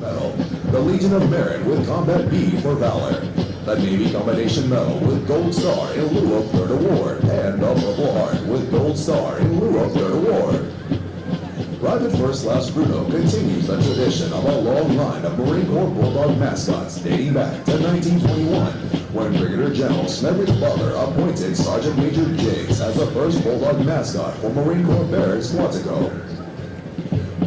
Medal, the Legion of Merit with Combat B for Valor, the Navy Commendation Medal with Gold Star in lieu of Third Award, and the Purple Heart with Gold Star in lieu of Third Award. Private First Class Bruno continues the tradition of a long line of Marine Corps Bulldog mascots dating back to 1921, when Brigadier General Smedley Butler appointed Sergeant Major Jiggs as the first Bulldog mascot for Marine Corps Barracks, Quantico.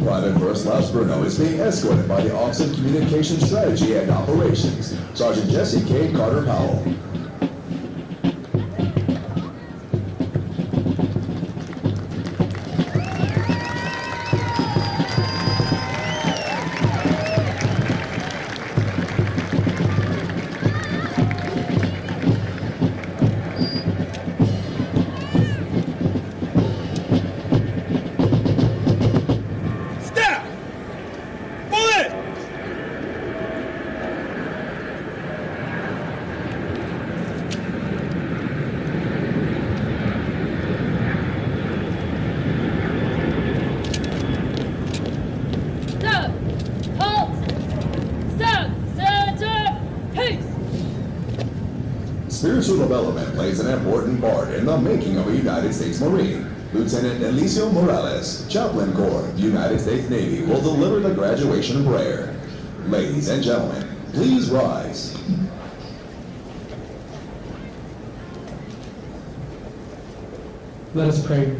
Private First Class Bruno is being escorted by the Office of Communication Strategy and Operations, Sergeant Jesse K. Carter Powell. Spiritual development plays an important part in the making of a United States Marine. Lieutenant Eliseo Morales, Chaplain Corps, United States Navy, will deliver the graduation prayer. Ladies and gentlemen, please rise. Let us pray.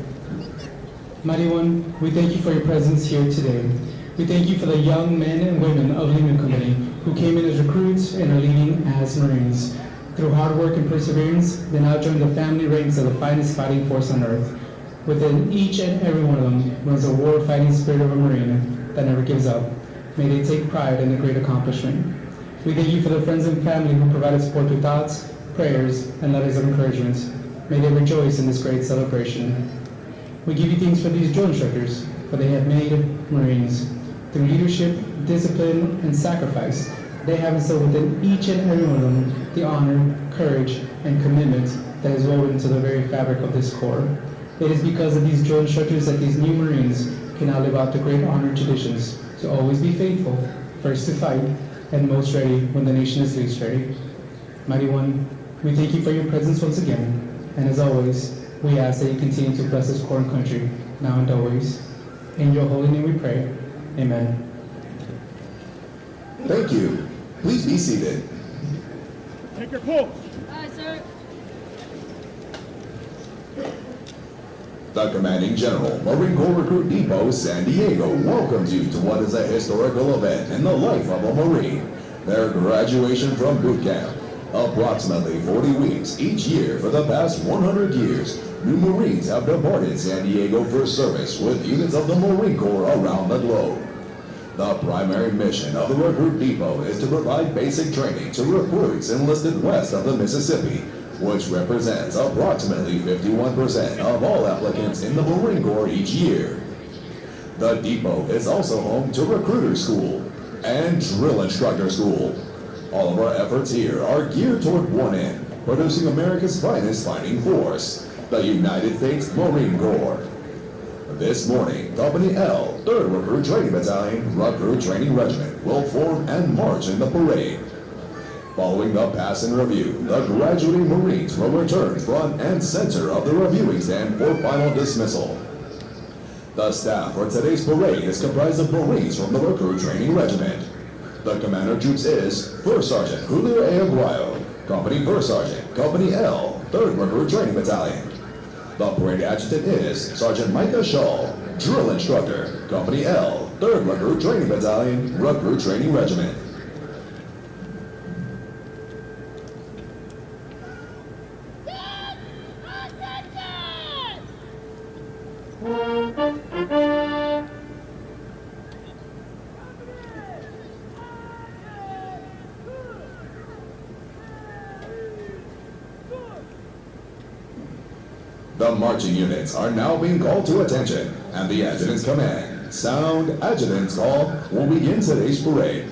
Mighty One, we thank you for your presence here today. We thank you for the young men and women of Lima Company who came in as recruits and are leading as Marines. Through hard work and perseverance, they now join the family ranks of the finest fighting force on earth. Within each and every one of them runs a war-fighting spirit of a Marine that never gives up. May they take pride in the great accomplishment. We thank you for the friends and family who provided support through thoughts, prayers, and letters of encouragement. May they rejoice in this great celebration. We give you thanks for these drill instructors, for they have made Marines. Through leadership, discipline, and sacrifice, they have instilled within each and every one of them the honor, courage, and commitment that is woven into the very fabric of this Corps. It is because of these drill instructors that these new Marines can now live out the great honor traditions to always be faithful, first to fight, and most ready when the nation is least ready. Mighty One, we thank you for your presence once again, and as always, we ask that you continue to bless this Corps and country, now and always. In your holy name we pray. Amen. Thank you. Please be seated. Take your post. Aye, sir. The Commanding General, Marine Corps Recruit Depot, San Diego, welcomes you to what is a historical event in the life of a Marine, their graduation from boot camp. Approximately 40 weeks each year for the past 100 years, new Marines have departed San Diego for service with units of the Marine Corps around the globe. The primary mission of the Recruit Depot is to provide basic training to recruits enlisted west of the Mississippi, which represents approximately 51% of all applicants in the Marine Corps each year. The depot is also home to Recruiter School and Drill Instructor School. All of our efforts here are geared toward one end, producing America's finest fighting force, the United States Marine Corps. This morning, Company L, 3rd Recruit Training Battalion, Recruit Training Regiment, will form and march in the parade. Following the pass and review, the graduating Marines will return front and center of the reviewing stand for final dismissal. The staff for today's parade is comprised of Marines from the Recruit Training Regiment. The commander of troops is First Sergeant Julio A. Aguayo, Company First Sergeant, Company L, 3rd Recruit Training Battalion. The parade adjutant is Sergeant Micah Shaw, Drill Instructor, Company L, 3rd Recruit Training Battalion, Recruit Training Regiment. The marching units are now being called to attention, and the adjutant's command, sound adjutant's call, will begin today's parade.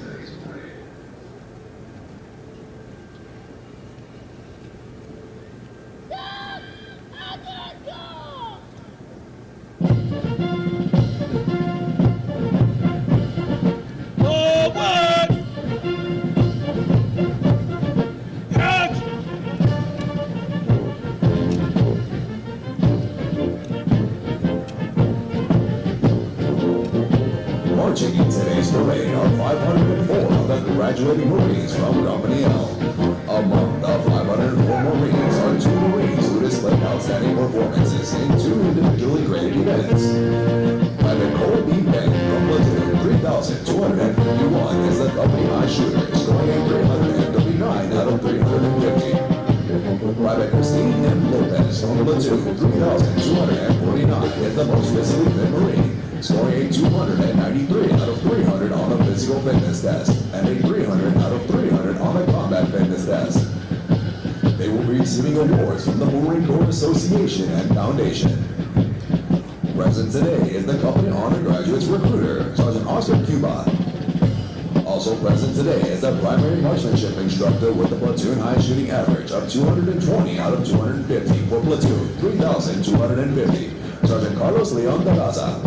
Forward! graduating Marines from Company L. Among the 504 Marines are 2 Marines who displayed outstanding performances in 2 individually graded events. Private Cole B. Bank from Platoon 3,251 is the company high shooter, scoring a 339 out of 350. Private Christine M. Lopez from Platoon 3,249 is the most physically fit Marine, scoring a 293 out of 300 on the physical fitness test and a 300 out of 300 on the combat fitness test. They will be receiving awards from the Marine Corps Association and Foundation. Present today is the company honor graduates recruiter, Sergeant Oscar Cuba. Also present today is the primary marksmanship instructor with the platoon high shooting average of 220 out of 250 for platoon 3,250, Sergeant Carlos Leon Terraza.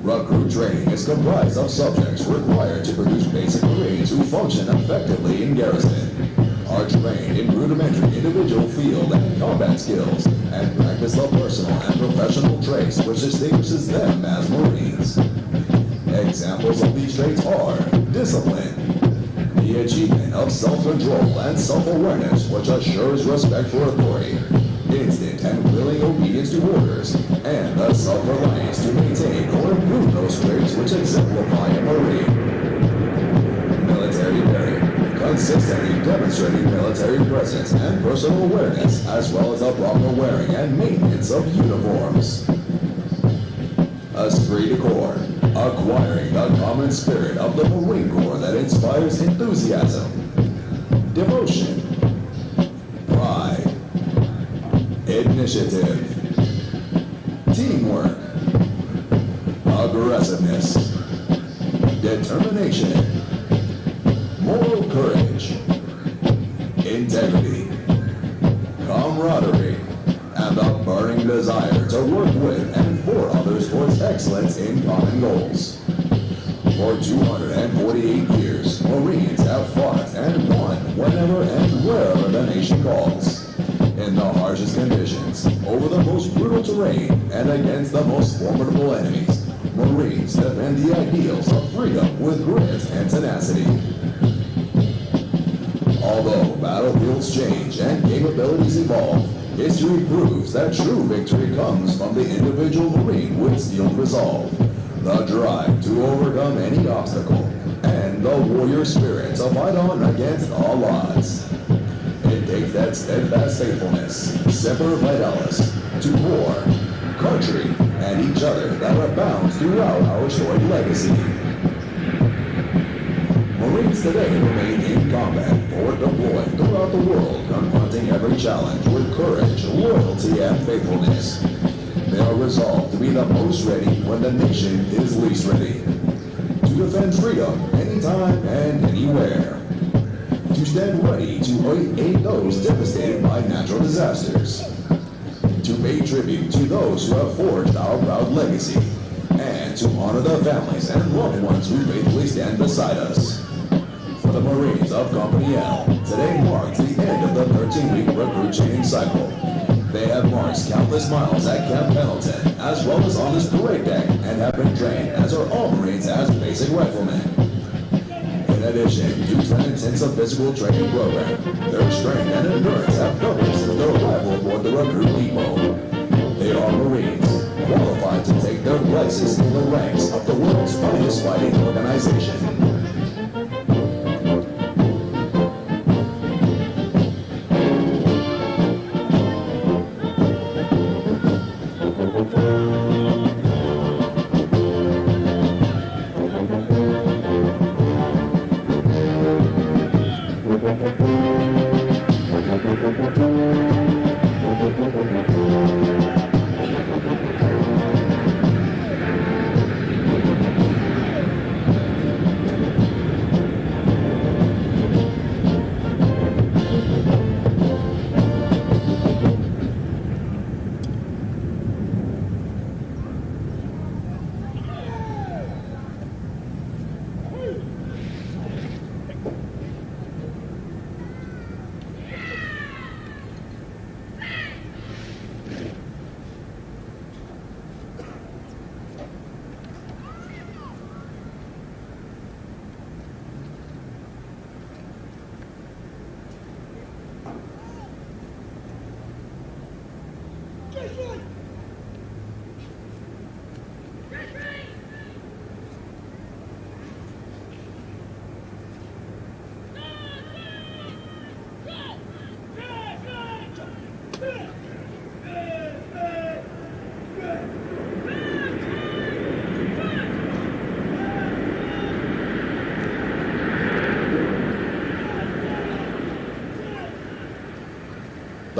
Recruit training is comprised of subjects required to produce basic Marines who function effectively in garrison, are trained in rudimentary individual field and combat skills, and practice the personal and professional traits which distinguishes them as Marines. Examples of these traits are discipline, the achievement of self-control and self-awareness which assures respect for authority, instant and willing obedience to orders, and the self-reliance to maintain or improve those traits which exemplify a Marine. Military bearing, consistently demonstrating military presence and personal awareness, as well as the proper wearing and maintenance of uniforms. Esprit de corps, acquiring the common spirit of the Marine Corps that inspires enthusiasm, devotion, pride, initiative, teamwork, aggressiveness, determination, moral courage, integrity, camaraderie, and the burning desire to work with and for others towards excellence in common goals. For 248 years, Marines have fought and won whenever and wherever the nation calls. In the harshest conditions, over the most brutal terrain, and against the most formidable enemies, Marines defend the ideals of freedom with grit and tenacity. Although battlefields change and capabilities evolve, history proves that true victory comes from the individual Marine with steeled resolve, the drive to overcome any obstacle, and the warrior spirit to fight on against all odds. It takes that steadfast faithfulness, semper fidelis, to war, country, and each other that abounds throughout our storied legacy. Marines today remain in combat or deployed throughout the world, confronting every challenge with courage, loyalty, and faithfulness. They are resolved to be the most ready when the nation is least ready. To defend freedom anytime and anywhere. To stand ready to aid those devastated by natural disasters. To pay tribute to those who have forged our proud legacy. And to honor the families and loved ones who faithfully stand beside us. For the Marines of Company L, today marks the end of the 13-week recruit training cycle. They have marched countless miles at Camp Pendleton, as well as on this parade deck, and have been trained as are all Marines as basic riflemen. In addition, due to an intensive physical training program, their strength and endurance have doubled since their arrival aboard the recruit depot. They are Marines, qualified to take their places in the ranks of the world's finest fighting organization.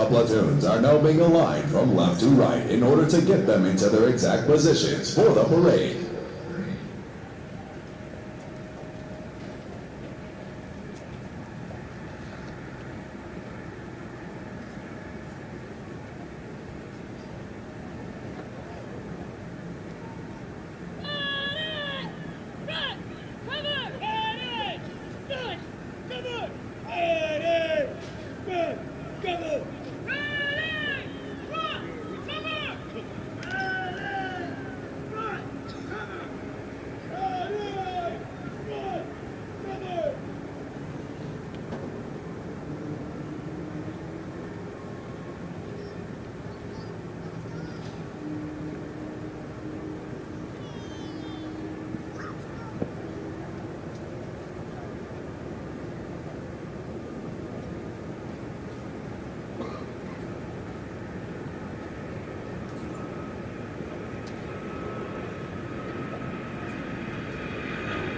platoons are now being aligned from left to right in order to get them into their exact positions for the parade.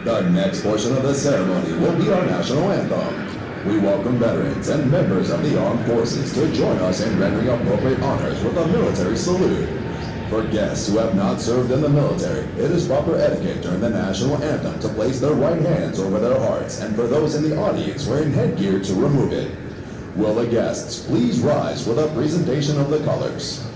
The next portion of the ceremony will be our national anthem. We welcome veterans and members of the armed forces to join us in rendering appropriate honors with a military salute. For guests who have not served in the military, it is proper etiquette during the national anthem to place their right hands over their hearts, and for those in the audience wearing headgear to remove it. Will the guests please rise for the presentation of the colors?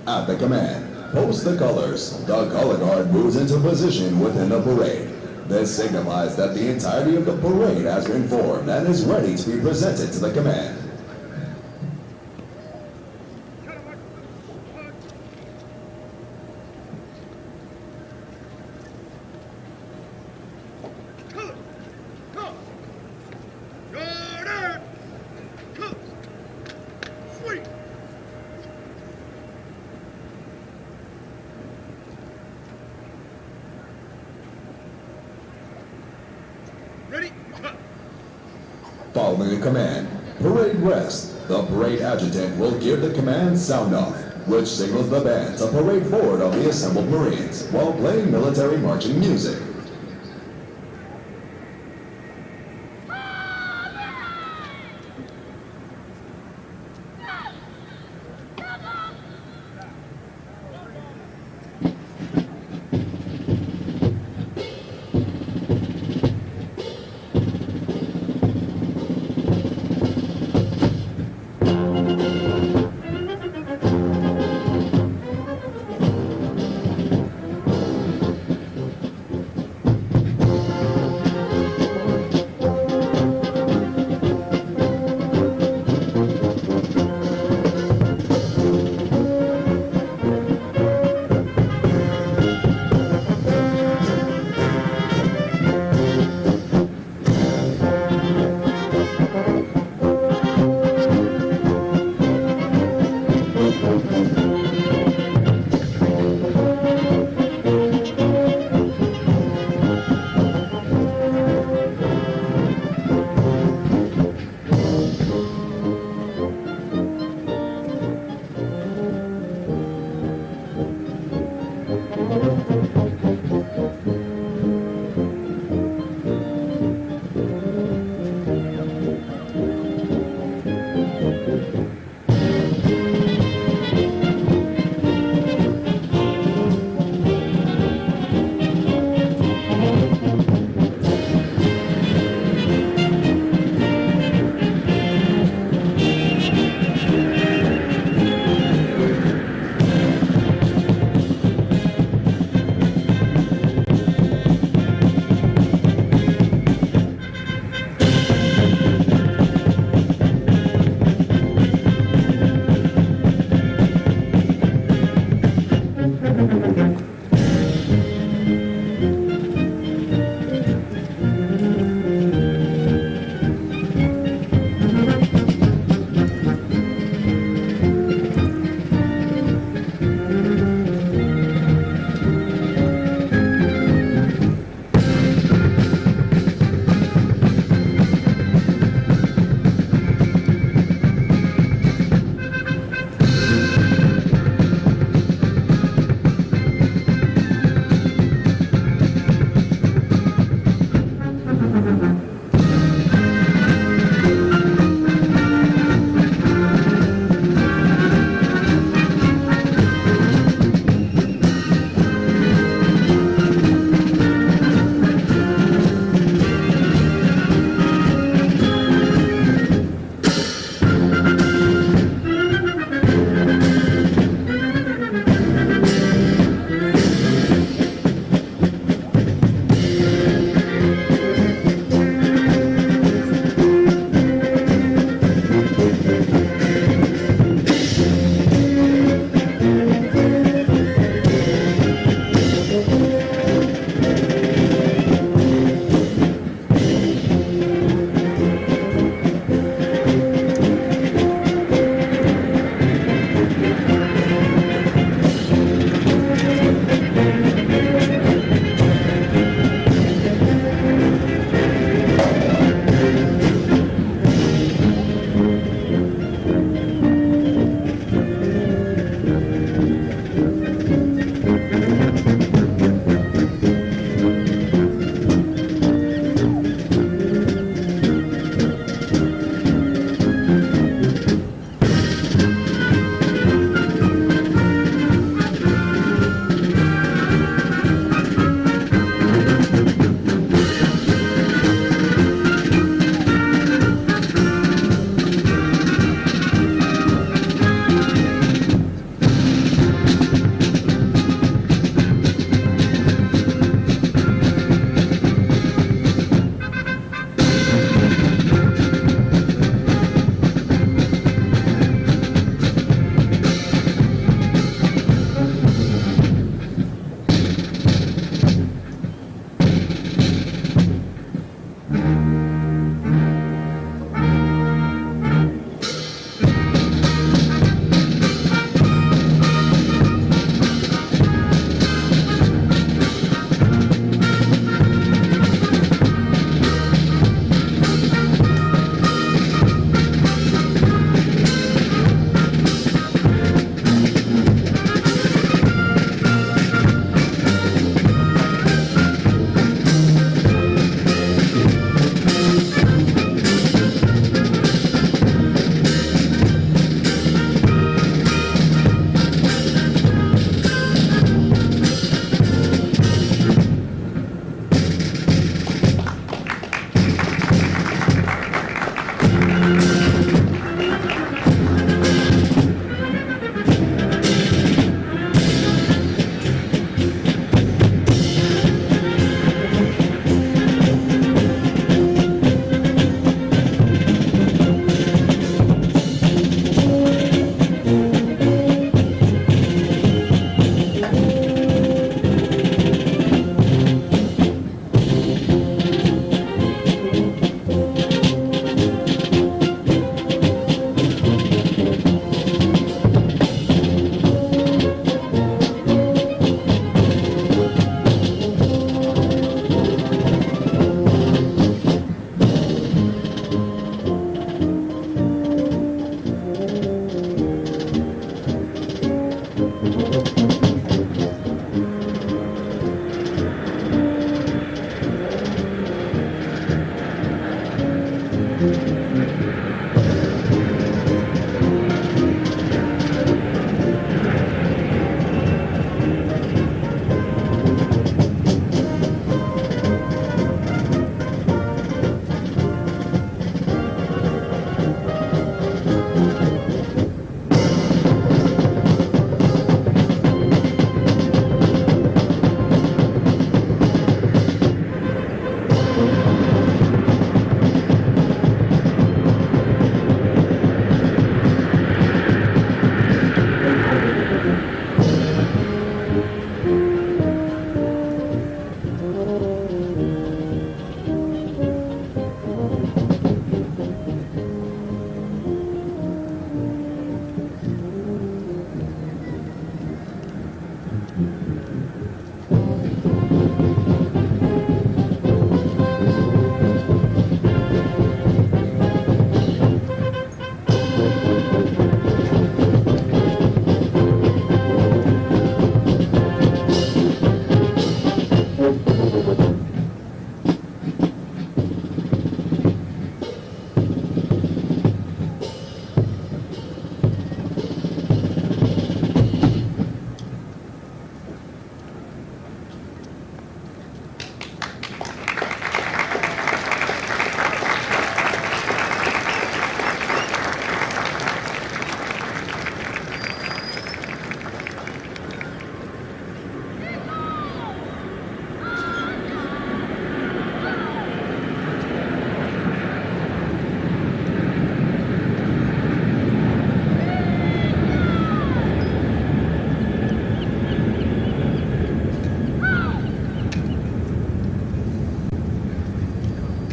At the command, post the colors. The color guard moves into position within the parade. This signifies that the entirety of the parade has been formed and is ready to be presented to the command. following the command, parade rest, the parade adjutant will give the command sound off, which signals the band to parade forward of the assembled Marines while playing military marching music.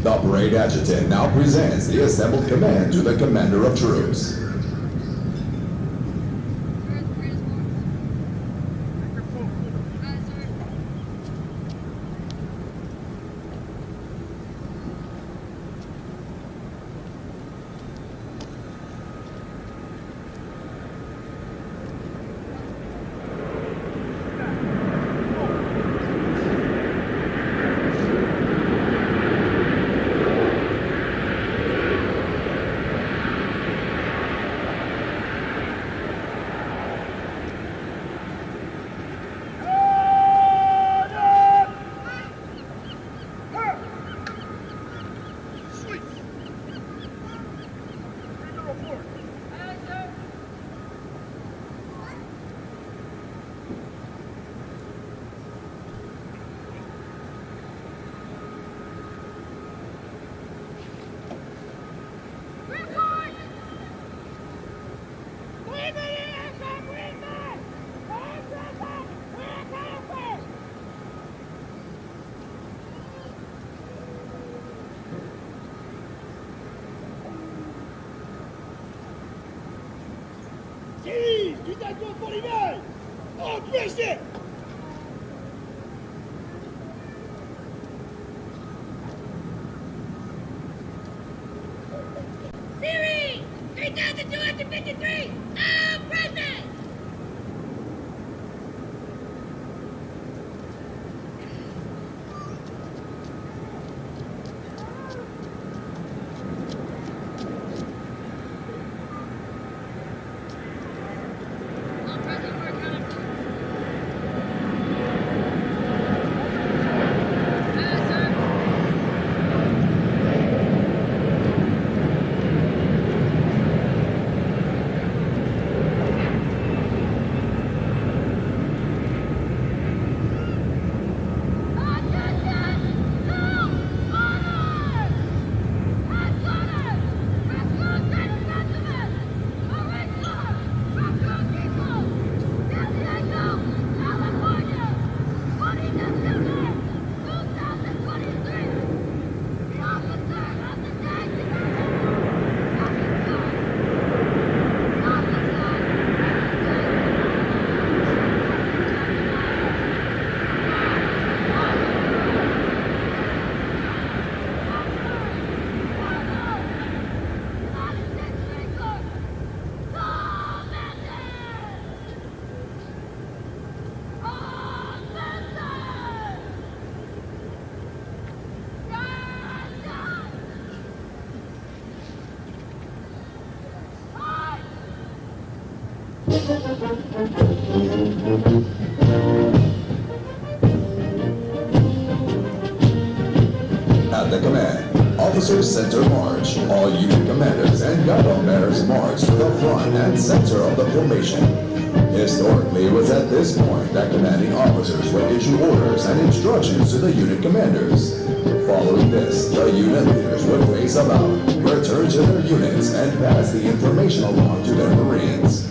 The parade adjutant now presents the assembled command to the commander of troops. Siri! 3,253! Now present! All present for Calif. Yes, sir. At the command, officers center march. All unit commanders and gunboat bearers march to the front and center of the formation. Historically, it was at this point that commanding officers would issue orders and instructions to the unit commanders. Following this, the unit leaders would face about, return to their units, and pass the information along to their Marines.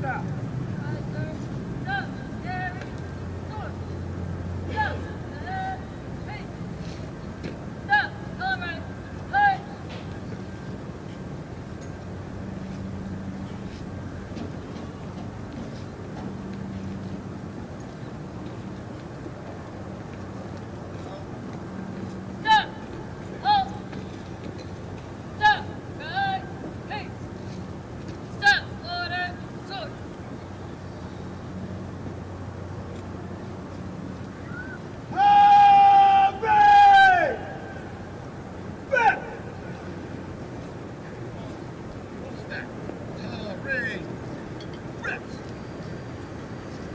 out.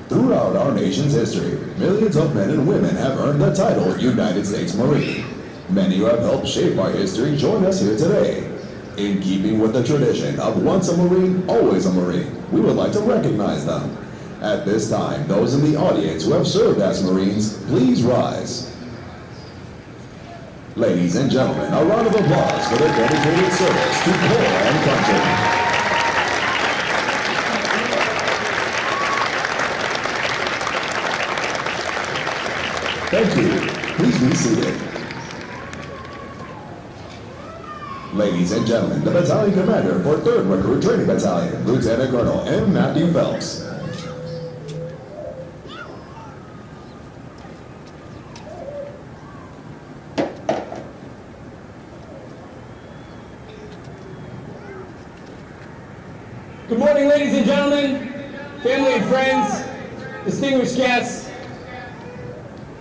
Throughout our nation's history, millions of men and women have earned the title United States Marine. Many who have helped shape our history join us here today. In keeping with the tradition of once a Marine, always a Marine, we would like to recognize them. At this time, those in the audience who have served as Marines, please rise. Ladies and gentlemen, a round of applause for their dedicated service to corps and country. Thank you. Please be seated. Ladies and gentlemen, the battalion commander for 3rd Recruit Training Battalion, Lieutenant Colonel M. Matthew Phelps. Good morning, ladies and gentlemen, family and friends, distinguished guests.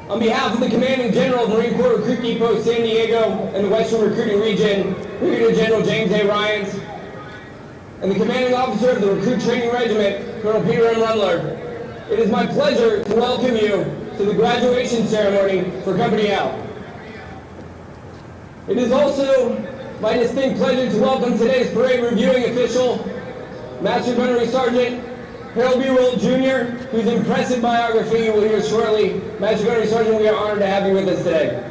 On behalf of the Commanding General of Marine Corps Recruit Depot San Diego and the Western Recruiting Region, Brigadier General James A. Ryans, and the Commanding Officer of the Recruit Training Regiment, Colonel Peter M. Rumler, it is my pleasure to welcome you to the graduation ceremony for Company L. It is also my distinct pleasure to welcome today's parade reviewing official, Master Gunnery Sergeant Harold B. Will Jr., whose impressive biography you will hear shortly. Master Gunnery Sergeant, we are honored to have you with us today.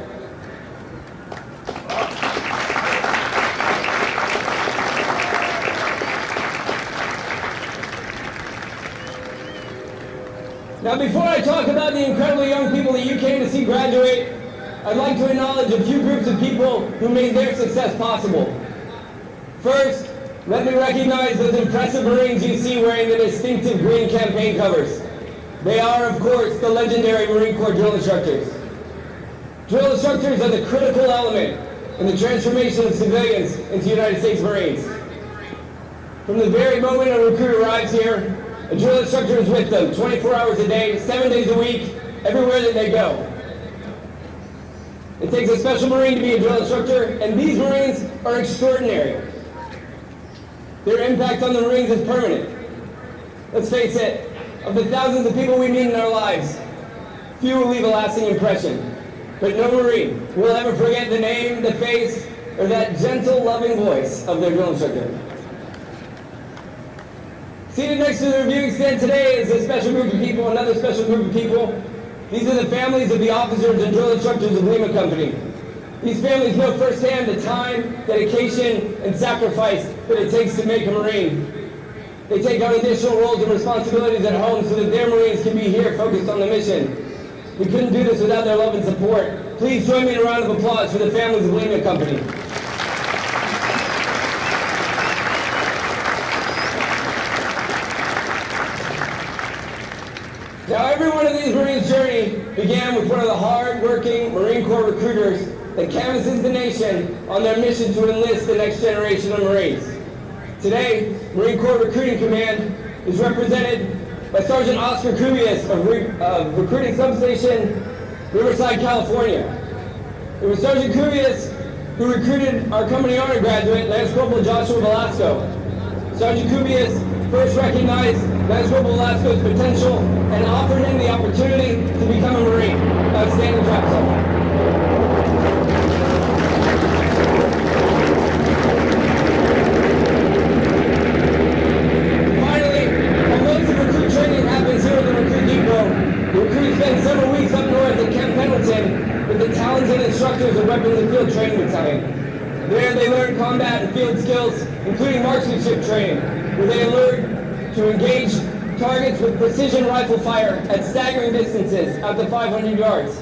Now, before I talk about the incredible young people that you came to see graduate, I'd like to acknowledge a few groups of people who made their success possible. First, let me recognize those impressive Marines you see wearing the distinctive green campaign covers. They are, of course, the legendary Marine Corps drill instructors. Drill instructors are the critical element in the transformation of civilians into United States Marines. From the very moment a recruit arrives here, a drill instructor is with them 24 hours a day, 7 days a week, everywhere that they go. It takes a special Marine to be a drill instructor, and these Marines are extraordinary. Their impact on the Marines is permanent. Let's face it, of the thousands of people we meet in our lives, few will leave a lasting impression. But no Marine will ever forget the name, the face, or that gentle, loving voice of their drill instructor. Seated next to the reviewing stand today is a special group of people, another special group of people. These are the families of the officers and drill instructors of Lima Company. These families know firsthand the time, dedication, and sacrifice that it takes to make a Marine. They take on additional roles and responsibilities at home so that their Marines can be here focused on the mission. We couldn't do this without their love and support. Please join me in a round of applause for the families of Lima Company. Now, every one of these Marines' journey began with one of the hard-working Marine Corps recruiters that canvasses the nation on their mission to enlist the next generation of Marines. Today, Marine Corps Recruiting Command is represented by Sergeant Oscar Cubias of Recruiting Substation, Riverside, California. It was Sergeant Cubias who recruited our company honor graduate, Lance Corporal Joshua Velasco. Sergeant Cubias first recognized Lance Corporal Velasco's potential and offered him the opportunity to become a Marine. Outstanding job, Sergeant. Spent several weeks up north at Camp Pendleton with the talented instructors of Weapons and Field Training Battalion. There they learned combat and field skills, including marksmanship training, where they learned to engage targets with precision rifle fire at staggering distances out to 500 yards.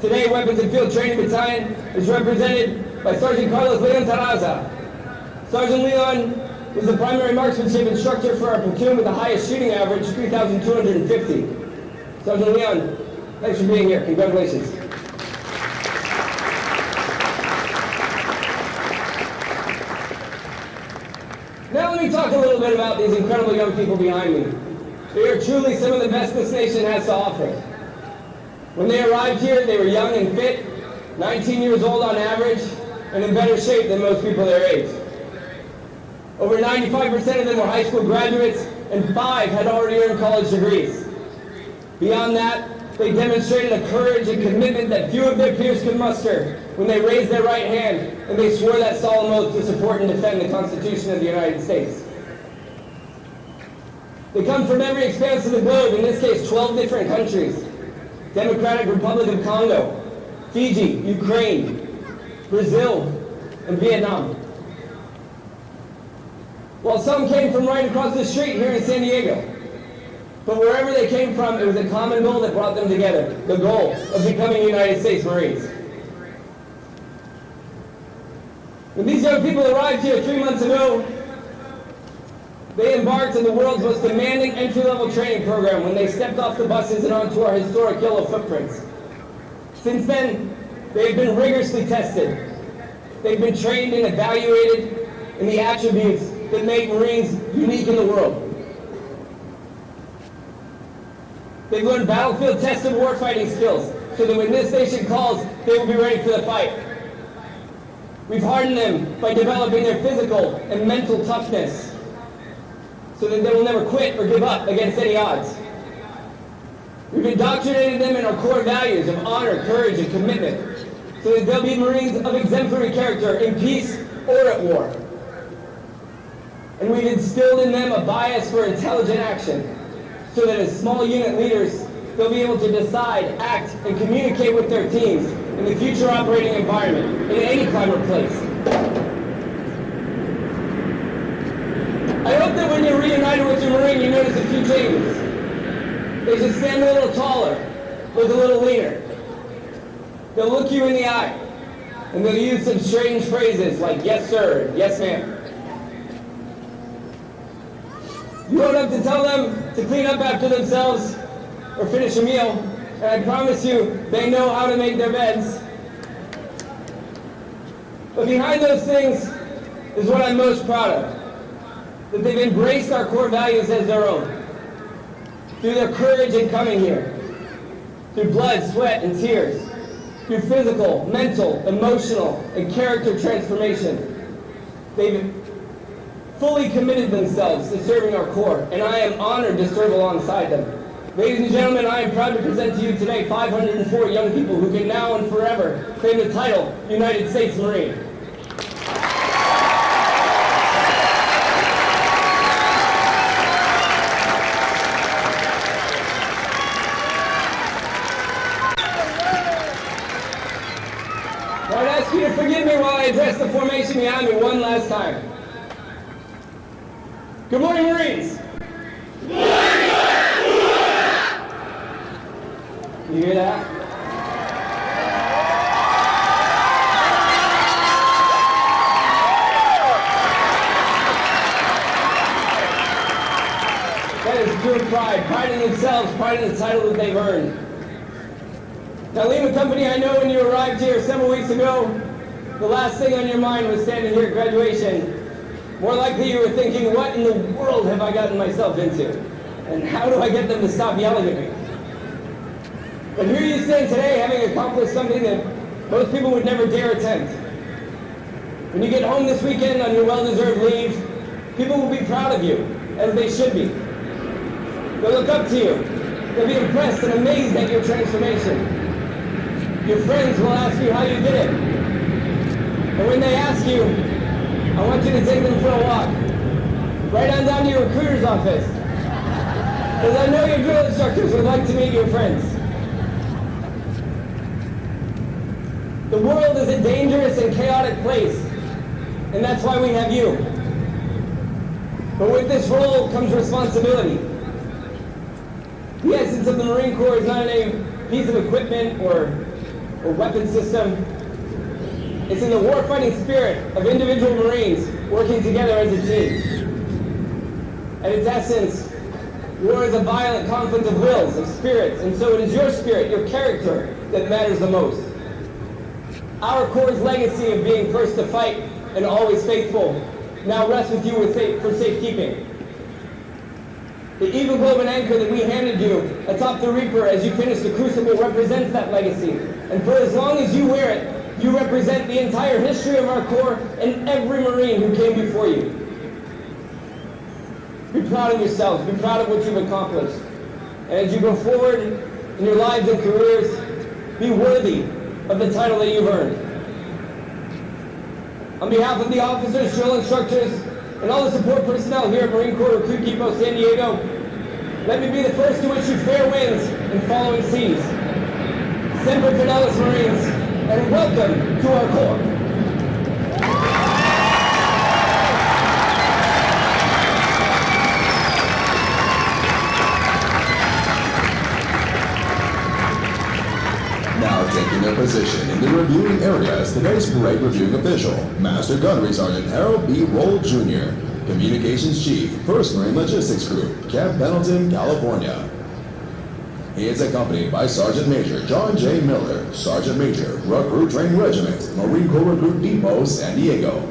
Today, Weapons and Field Training Battalion is represented by Sergeant Carlos Leon Taraza. Sergeant Leon was the primary marksmanship instructor for our platoon with the highest shooting average, 3,250. Sergeant Leon, thanks for being here. Congratulations. Now let me talk a little bit about these incredible young people behind me. They are truly some of the best this nation has to offer. When they arrived here, they were young and fit, 19 years old on average, and in better shape than most people their age. Over 95% of them were high school graduates, and 5 had already earned college degrees. Beyond that, they demonstrated a courage and commitment that few of their peers could muster when they raised their right hand and they swore that solemn oath to support and defend the Constitution of the United States. They come from every expanse of the globe, in this case 12 different countries. Democratic Republic of Congo, Fiji, Ukraine, Brazil, and Vietnam. While some came from right across the street here in San Diego. But wherever they came from, it was a common goal that brought them together, the goal of becoming United States Marines. When these young people arrived here 3 months ago, they embarked on the world's most demanding entry-level training program when they stepped off the buses and onto our historic yellow footprints. Since then, they have been rigorously tested. They've been trained and evaluated in the attributes that make Marines unique in the world. They've learned battlefield-tested warfighting skills so that when this nation calls, they will be ready for the fight. We've hardened them by developing their physical and mental toughness so that they will never quit or give up against any odds. We've indoctrinated them in our core values of honor, courage, and commitment so that they'll be Marines of exemplary character in peace or at war. And we've instilled in them a bias for intelligent action so that as small unit leaders, they'll be able to decide, act, and communicate with their teams in the future operating environment, in any climate or place. I hope that when you're reunited with your Marine, you notice a few changes. They should stand a little taller, look a little leaner. They'll look you in the eye, and they'll use some strange phrases like, yes sir, yes ma'am. You won't have to tell them to clean up after themselves or finish a meal, and I promise you, they know how to make their beds. But behind those things is what I'm most proud of, that they've embraced our core values as their own, through their courage in coming here, through blood, sweat, and tears, through physical, mental, emotional, and character transformation. They've fully committed themselves to serving our Corps, and I am honored to serve alongside them. Ladies and gentlemen, I am proud to present to you today 504 young people who can now and forever claim the title United States Marine. I'd ask you to forgive me while I address the formation behind me one last time. Good morning, Marines! Good morning! You hear that? That is pure pride. Pride in themselves, pride in the title that they've earned. Now, Lima Company, I know when you arrived here several weeks ago, the last thing on your mind was standing here at graduation. More likely you were thinking, what in the world have I gotten myself into? And how do I get them to stop yelling at me? But here you stand today having accomplished something that most people would never dare attempt. When you get home this weekend on your well-deserved leave, people will be proud of you, as they should be. They'll look up to you. They'll be impressed and amazed at your transformation. Your friends will ask you how you did it. And when they ask you, I want you to take them for a walk. Right on down to your recruiter's office. Because I know your drill instructors would like to meet your friends. The world is a dangerous and chaotic place, and that's why we have you. But with this role comes responsibility. The essence of the Marine Corps is not in a piece of equipment or weapon system. It's in the warfighting spirit of individual Marines working together as a team. At its essence, war is a violent conflict of wills, of spirits, and so it is your spirit, your character, that matters the most. Our Corps' legacy of being first to fight and always faithful now rests with you for safekeeping. The Eagle Globe and Anchor that we handed you atop the Reaper as you finish the Crucible represents that legacy. And for as long as you wear it, you represent the entire history of our Corps and every Marine who came before you. Be proud of yourselves. Be proud of what you've accomplished. And as you go forward in your lives and careers, be worthy of the title that you've earned. On behalf of the officers, drill instructors, and all the support personnel here at Marine Corps Recruit Depot San Diego, let me be the first to wish you fair winds and following seas. Semper Fidelis, Marines, and welcome to our Corps. Now taking their position in the reviewing area is today's parade reviewing official, Master Gunnery Sergeant Harold B. Roll, Jr., Communications Chief, 1st Marine Logistics Group, Camp Pendleton, California. He is accompanied by Sergeant Major John J. Miller, Sergeant Major, Recruit Training Regiment, Marine Corps Recruit Depot, San Diego.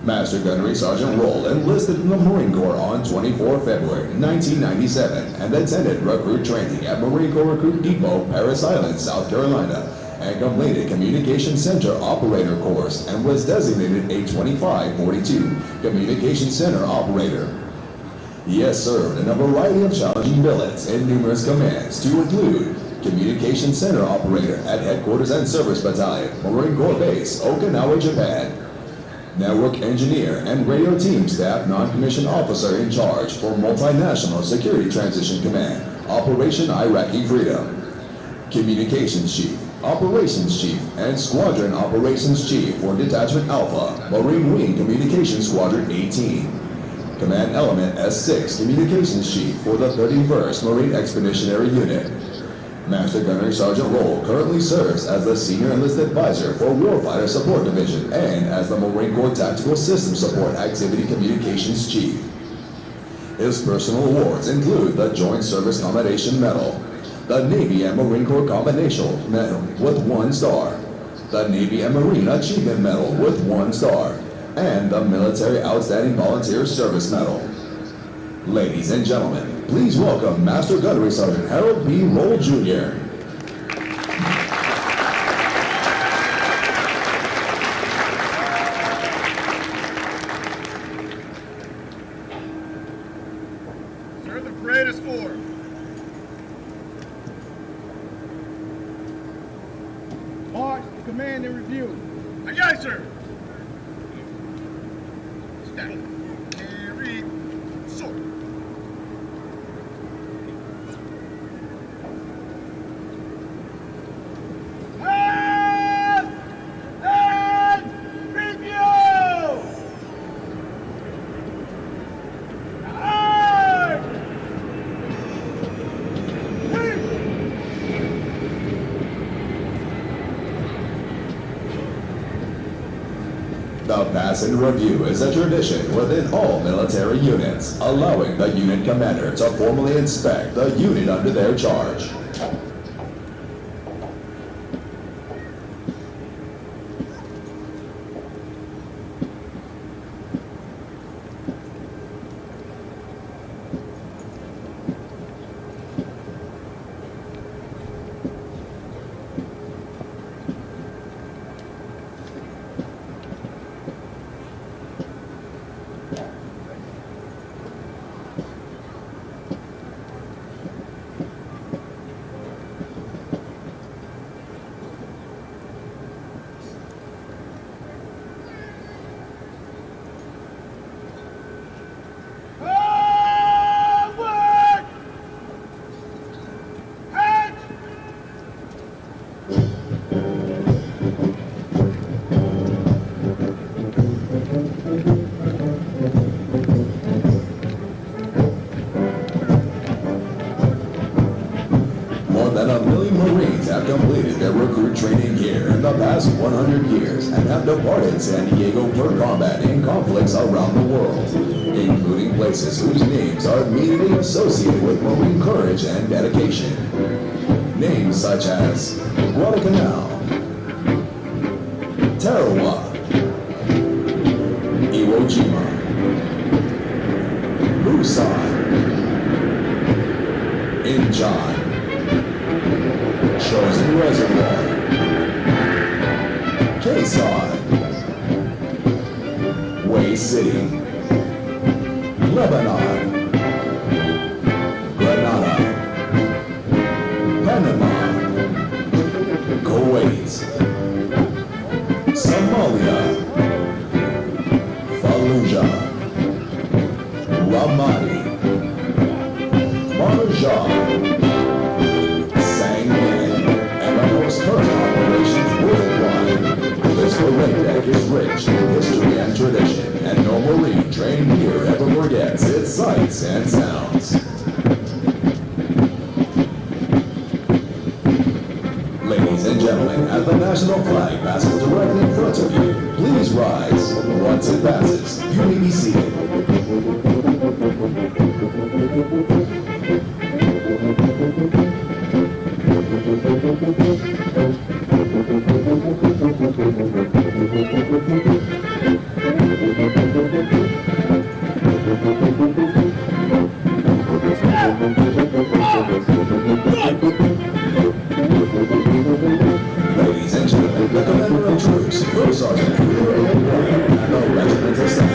Master Gunnery Sergeant Roll enlisted in the Marine Corps on 24 February 1997 and attended recruit training at Marine Corps Recruit Depot, Parris Island, South Carolina, and completed Communication Center Operator course and was designated a 2542 Communication Center Operator. He has served in a variety of challenging billets in numerous commands to include Communication Center Operator at Headquarters and Service Battalion, Marine Corps Base, Okinawa, Japan. Network Engineer and Radio Team Staff Non-Commissioned Officer in charge for Multinational Security Transition Command, Operation Iraqi Freedom. Communications Chief, Operations Chief, and Squadron Operations Chief for Detachment Alpha, Marine Wing Communications Squadron 18. Command Element S6 Communications Chief for the 31st Marine Expeditionary Unit. Master Gunnery Sergeant Roll currently serves as the Senior Enlisted Advisor for Warfighter Support Division and as the Marine Corps Tactical System Support Activity Communications Chief. His personal awards include the Joint Service Commendation Medal, the Navy and Marine Corps Combination Medal with 1 star, the Navy and Marine Achievement Medal with 1 star, and the Military Outstanding Volunteer Service Medal. Ladies and gentlemen, please welcome Master Gunnery Sergeant Harold B. Roll, Jr. Sir, the parade is forward. March, command and review. Aye, aye, sir. Stand. Carry. Sword. The pass and review is a tradition within all military units, allowing the unit commander to formally inspect the unit under their charge. Completed their recruit training here in the past 100 years and have departed San Diego for combat in conflicts around the world, including places whose names are immediately associated with Marine courage and dedication. Names such as Guadalcanal, Tarawa, Iwo Jima, Busan, Incheon, Chosen Reservoir, Quezon, Way City, Lebanon, Grenada, Panama, Kuwait, Somalia, Fallujah, Ramadi, Marjan, current operations worldwide. This parade deck is rich in history and tradition, and no Marine trained here ever forgets its sights and sounds. Ladies and gentlemen, as the national flag passes directly in front of you, please rise. Once it passes, you may be seated. Ladies and gentlemen, the commander of troops, First Sergeant Peter A. O'Brien, and the regimental staff.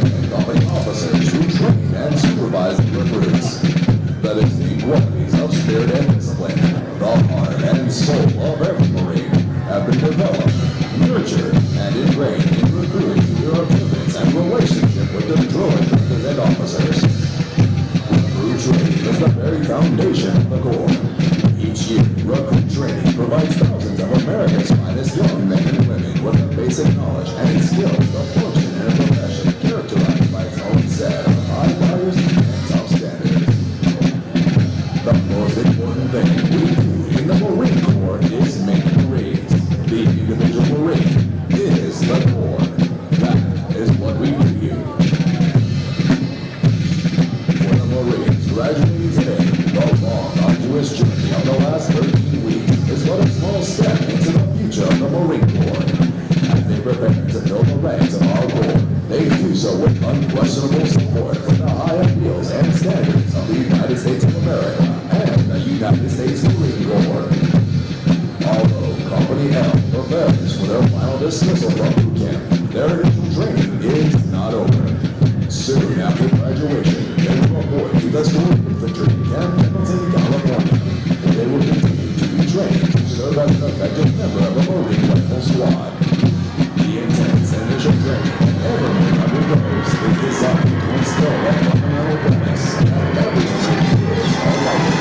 and company officers who train and supervise the recruits. The distinct qualities of spirit and discipline, the heart and soul of every Marine, have been developed, nurtured, and ingrained in recruits through their appearance and relationship with the drill instructors and officers. Recruit training is the very foundation of the Corps. Each year, recruit training provides thousands of America's finest young men and women with the basic knowledge and skills to function in a profession characterized by its own set of high values and tough standards. The most important thing we do in the Marine Corps is make Marines. The individual Marine is the Corps. That is what we do you. For the Marines graduating today, the long, arduous journey of the last 13 weeks is but a small step into the future of the Marine Corps. As they prepare to fill the ranks of our Corps, they do so with unquestionable support from the high ideals and standards of the United States of America and the United States Marine Corps. Although Company L prepares for their final dismissal from boot camp, their initial training is not over. Soon after graduation, they will report to the School of Infantry in Pendleton, California, where they will continue to be trained to serve as an effective member of the Marine Rifle Squad. The intense initial training every Marine undergoes is designed to instill a fundamental premise that every Marine is alike.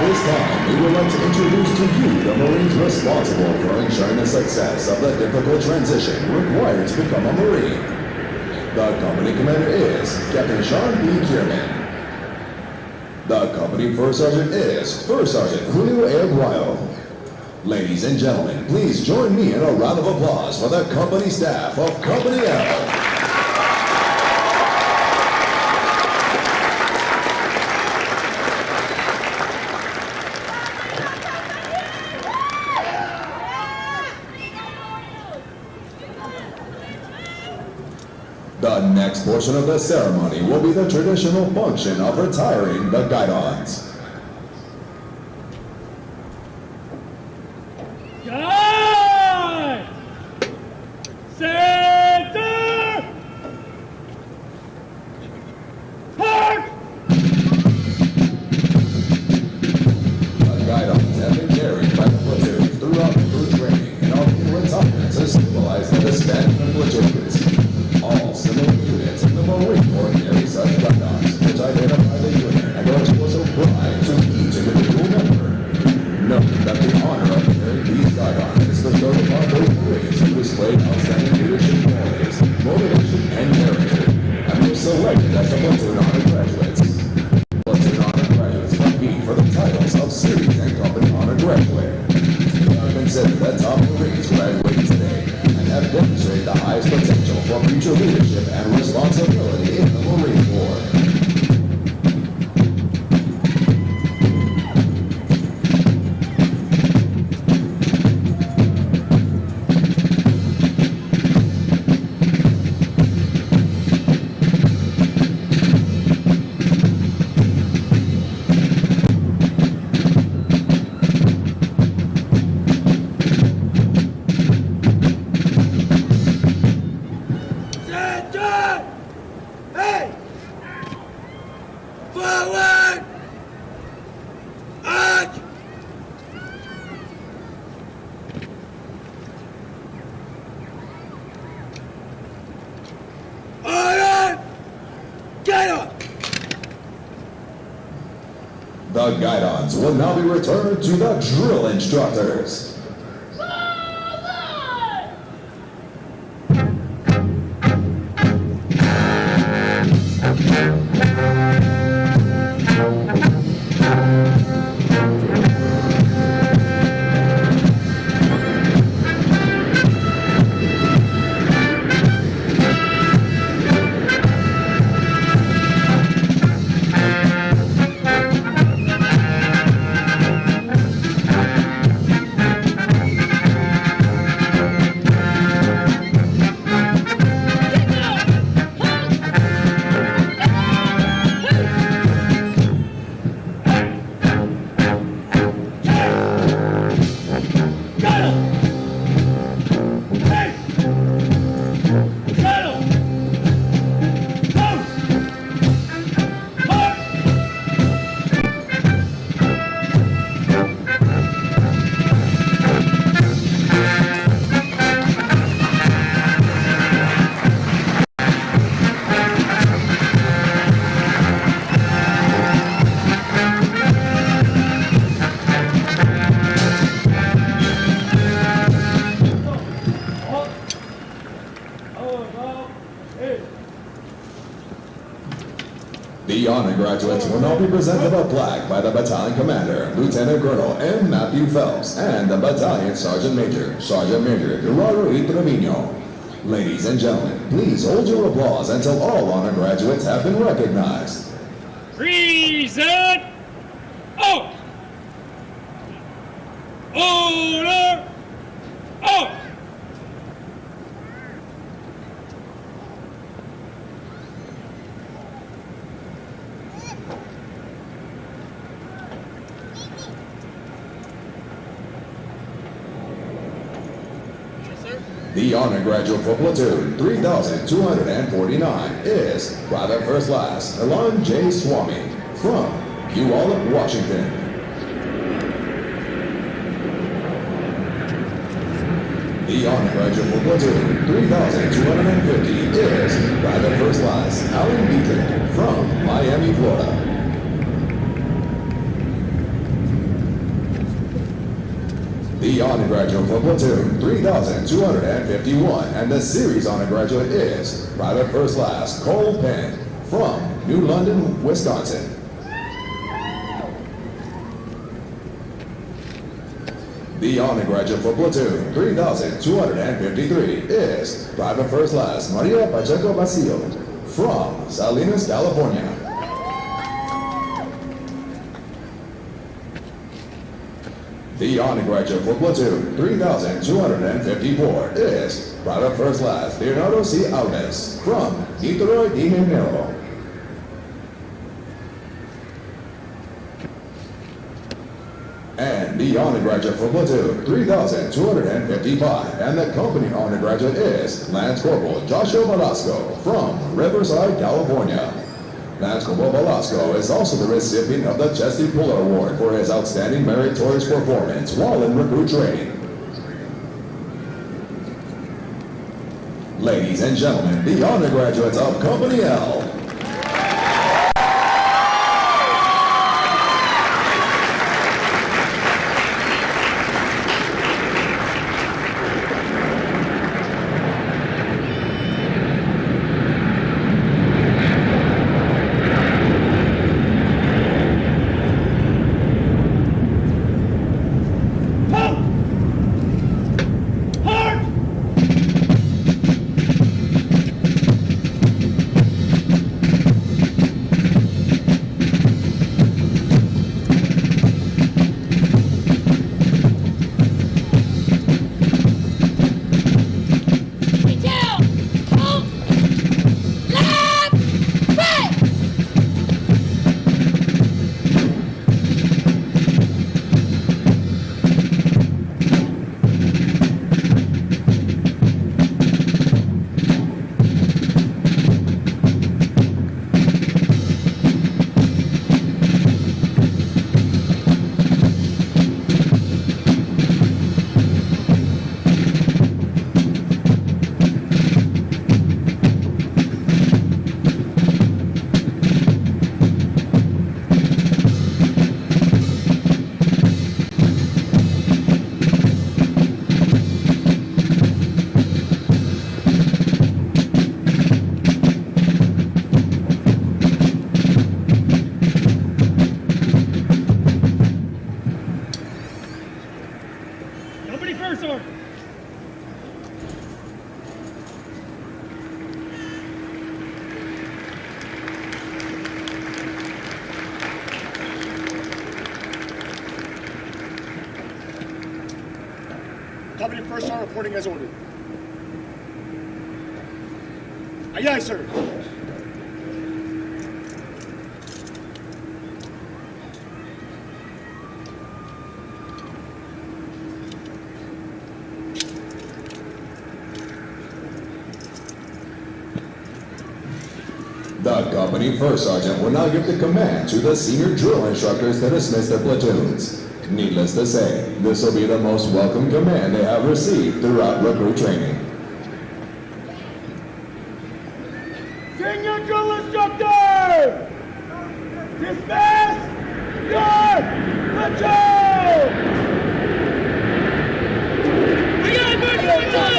This time, we would like to introduce to you the Marines responsible for ensuring the success of the difficult transition required to become a Marine. The company commander is Captain Sean B. Kierman. The company first sergeant is First Sergeant Julio Aguayo. Ladies and gentlemen, please join me in a round of applause for the company staff of Company L. The next portion of the ceremony will be the traditional function of retiring the guidons. Guide! Center! Park! The guidons have been carried by the platoons throughout recruit training and are being retired to stabilize the disbanded platoons. All civilian units in the Marine Corps carry such guidons, which identify the unit and are explosive pride The guidons will now be returned to the drill instructors. The honor graduates will now be presented a plaque by the battalion commander, Lieutenant Colonel M. Matthew Phelps, and the battalion Sergeant Major, Gerardo E. Trevino. Ladies and gentlemen, please hold your applause until all honor graduates have been recognized. Present! Out! Order! Out! The honor graduate for platoon 3249 is Private First Class Alon J. Swami from Puyallup, Washington. The honor graduate for platoon 3250 is Private First Class Alan Dietrich from Miami, Florida. The honor graduate for platoon 3251 and the series honor graduate is Private First Class Cole Penn from New London, Wisconsin. The honor graduate for platoon 3253 is Private First Class Maria Pacheco Basilio from Salinas, California. The honor graduate for platoon 3254 is Private First Class Leonardo C. Alves from Detroit, Janeiro. And the honor graduate for platoon 3255 and the company honor graduate is Lance Corporal Joshua Velasco from Riverside, California. Lance Corporal Velasco is also the recipient of the Chesty Puller Award for his outstanding meritorious performance while in recruit training. Ladies and gentlemen, the honor graduates of Company L. first order. Company first sergeant reporting as ordered. Aye, aye, sir. The company first sergeant will now give the command to the senior drill instructors to dismiss their platoons. Needless to say, this will be the most welcome command they have received throughout recruit training. Senior drill instructor! Dismiss your platoon! We got a good